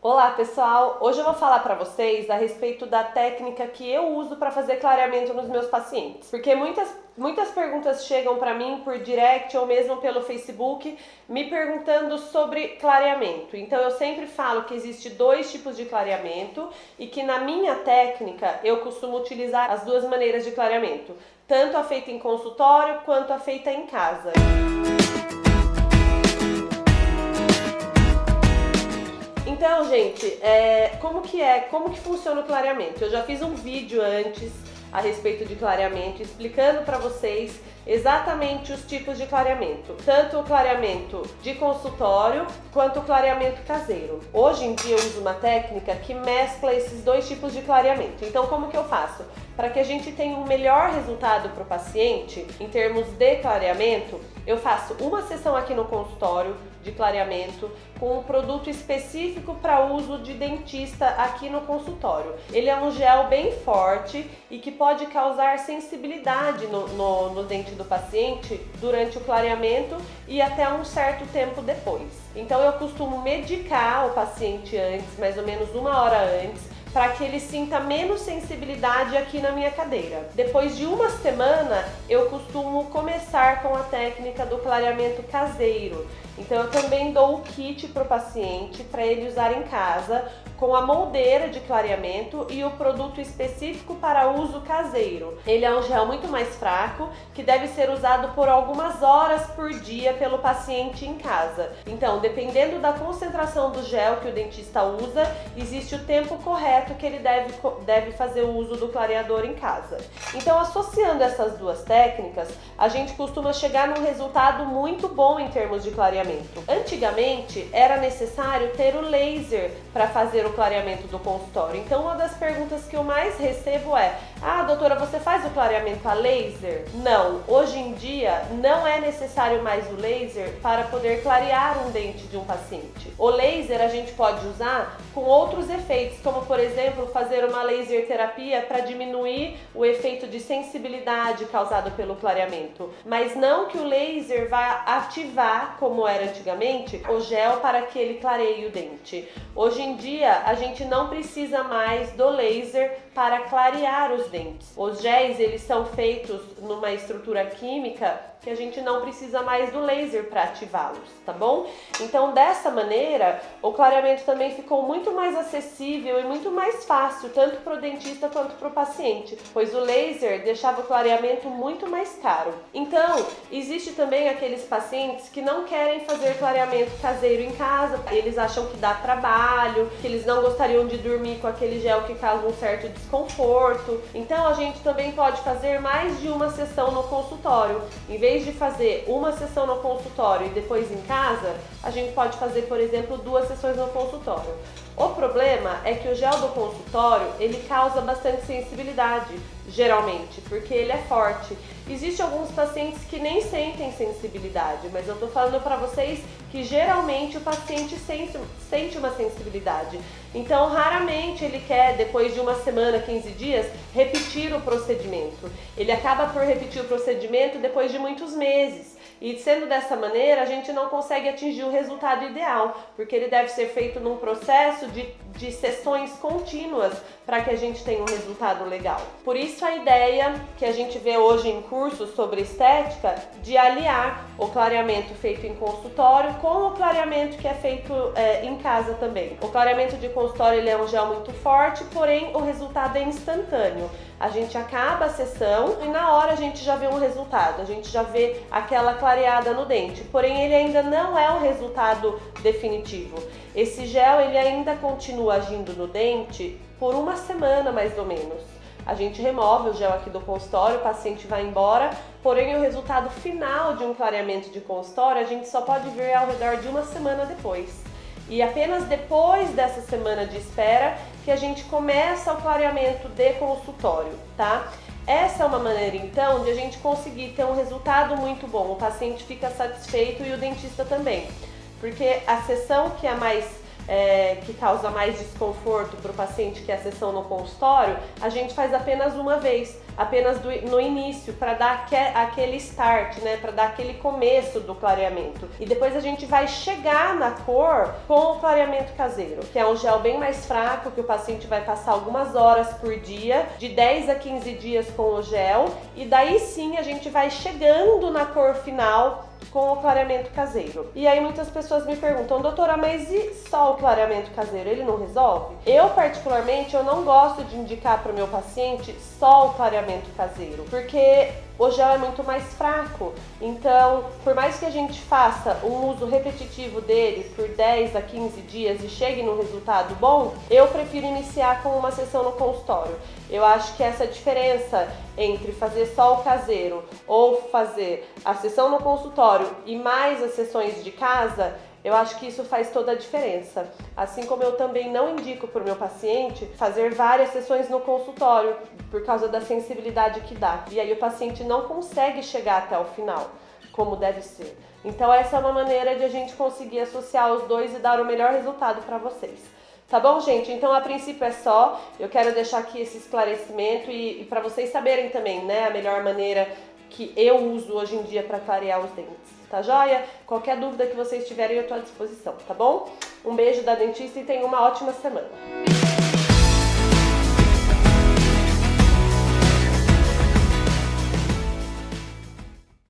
Olá pessoal, hoje eu vou falar para vocês a respeito da técnica que eu uso para fazer clareamento nos meus pacientes, porque muitas perguntas chegam para mim por direct ou mesmo pelo Facebook me perguntando sobre clareamento. Então eu sempre falo que existe dois tipos de clareamento e que na minha técnica eu costumo utilizar as duas maneiras de clareamento, tanto a feita em consultório quanto a feita em casa. Então, gente, como que funciona o clareamento? Eu já fiz um vídeo antes a respeito de clareamento, explicando para vocês exatamente os tipos de clareamento, tanto o clareamento de consultório quanto o clareamento caseiro. Hoje em dia eu uso uma técnica que mescla esses dois tipos de clareamento. Então, como que eu faço? Para que a gente tenha um melhor resultado para o paciente, em termos de clareamento, eu faço uma sessão aqui no consultório de clareamento com um produto específico para uso de dentista aqui no consultório. Ele é um gel bem forte e que pode causar sensibilidade no dente do paciente durante o clareamento e até um certo tempo depois. Então eu costumo medicar o paciente antes, mais ou menos 1 hora antes, para que ele sinta menos sensibilidade aqui na minha cadeira. Depois de uma semana, eu costumo começar com a técnica do clareamento caseiro. Então eu também dou o kit para o paciente para ele usar em casa, com a moldeira de clareamento e o produto específico para uso caseiro. Ele é um gel muito mais fraco, que deve ser usado por algumas horas por dia pelo paciente em casa. Então, dependendo da concentração do gel que o dentista usa, existe o tempo correto que ele deve fazer o uso do clareador em casa. Então, associando essas duas técnicas, a gente costuma chegar num resultado muito bom em termos de clareamento. Antigamente, era necessário ter o laser para fazer o clareamento do consultório. Então, uma das perguntas que eu mais recebo é: ah, doutora, você faz o clareamento a laser? Não, hoje em dia não é necessário mais o laser para poder clarear um dente de um paciente. O laser a gente pode usar com outros efeitos, como por exemplo, fazer uma laser terapia para diminuir o efeito de sensibilidade causado pelo clareamento, mas não que o laser vá ativar, como era antigamente, o gel para que ele clareie o dente. Hoje em dia, a gente não precisa mais do laser para clarear os dentes. Os géis, eles são feitos numa estrutura química que a gente não precisa mais do laser para ativá-los, tá bom? Então, dessa maneira, o clareamento também ficou muito mais acessível e muito mais fácil, tanto para o dentista quanto para o paciente, pois o laser deixava o clareamento muito mais caro. Então, existe também aqueles pacientes que não querem fazer clareamento caseiro em casa, eles acham que dá trabalho, que eles não gostariam de dormir com aquele gel que causa um certo desconforto. Então, a gente também pode fazer mais de uma sessão no consultório. Em vez de fazer uma sessão no consultório e depois em casa, a gente pode fazer, por exemplo, 2 sessões no consultório. O problema é que o gel do consultório, ele causa bastante sensibilidade, geralmente, porque ele é forte. Existem alguns pacientes que nem sentem sensibilidade, mas eu tô falando para vocês que geralmente o paciente sente uma sensibilidade. Então, raramente ele quer, depois de uma semana, 15 dias, repetir o procedimento. Ele acaba por repetir o procedimento depois de muitos meses. E sendo dessa maneira, a gente não consegue atingir o resultado ideal, porque ele deve ser feito num processo de sessões contínuas para que a gente tenha um resultado legal. Por isso a ideia que a gente vê hoje em cursos sobre estética de aliar o clareamento feito em consultório com o clareamento que é feito em casa também. O clareamento de consultório, ele é um gel muito forte, porém o resultado é instantâneo. A gente acaba a sessão e na hora a gente já vê um resultado, a gente já vê aquela clareada no dente, porém ele ainda não é o resultado definitivo. Esse gel, ele ainda continua agindo no dente por uma semana mais ou menos. A gente remove o gel aqui do consultório, o paciente vai embora, porém o resultado final de um clareamento de consultório a gente só pode ver ao redor de uma semana depois. E apenas depois dessa semana de espera que a gente começa o clareamento de consultório, tá? Essa é uma maneira, então, de a gente conseguir ter um resultado muito bom. O paciente fica satisfeito e o dentista também. Porque a sessão que é mais que causa mais desconforto para o paciente, que é a sessão no consultório, a gente faz apenas uma vez, apenas no início, para dar aquele start, né, para dar aquele começo do clareamento. E depois a gente vai chegar na cor com o clareamento caseiro, que é um gel bem mais fraco, que o paciente vai passar algumas horas por dia, de 10 a 15 dias com o gel, e daí sim a gente vai chegando na cor final com o clareamento caseiro. E aí muitas pessoas me perguntam, doutora, mas e só o clareamento caseiro, ele não resolve? Eu particularmente, eu não gosto de indicar para o meu paciente só o clareamento caseiro, porque o gel é muito mais fraco. Então, por mais que a gente faça um uso repetitivo dele por 10 a 15 dias e chegue num resultado bom, eu prefiro iniciar com uma sessão no consultório. Eu acho que essa diferença entre fazer só o caseiro ou fazer a sessão no consultório e mais as sessões de casa, eu acho que isso faz toda a diferença. Assim como eu também não indico para o meu paciente fazer várias sessões no consultório, por causa da sensibilidade que dá. E aí o paciente não consegue chegar até o final, como deve ser. Então essa é uma maneira de a gente conseguir associar os dois e dar o melhor resultado para vocês. Tá bom, gente? Então, a princípio é só. Eu quero deixar aqui esse esclarecimento e para vocês saberem também, né, a melhor maneira que eu uso hoje em dia para clarear os dentes. Tá joia? Qualquer dúvida que vocês tiverem, eu tô à disposição, tá bom? Um beijo da dentista e tenham uma ótima semana.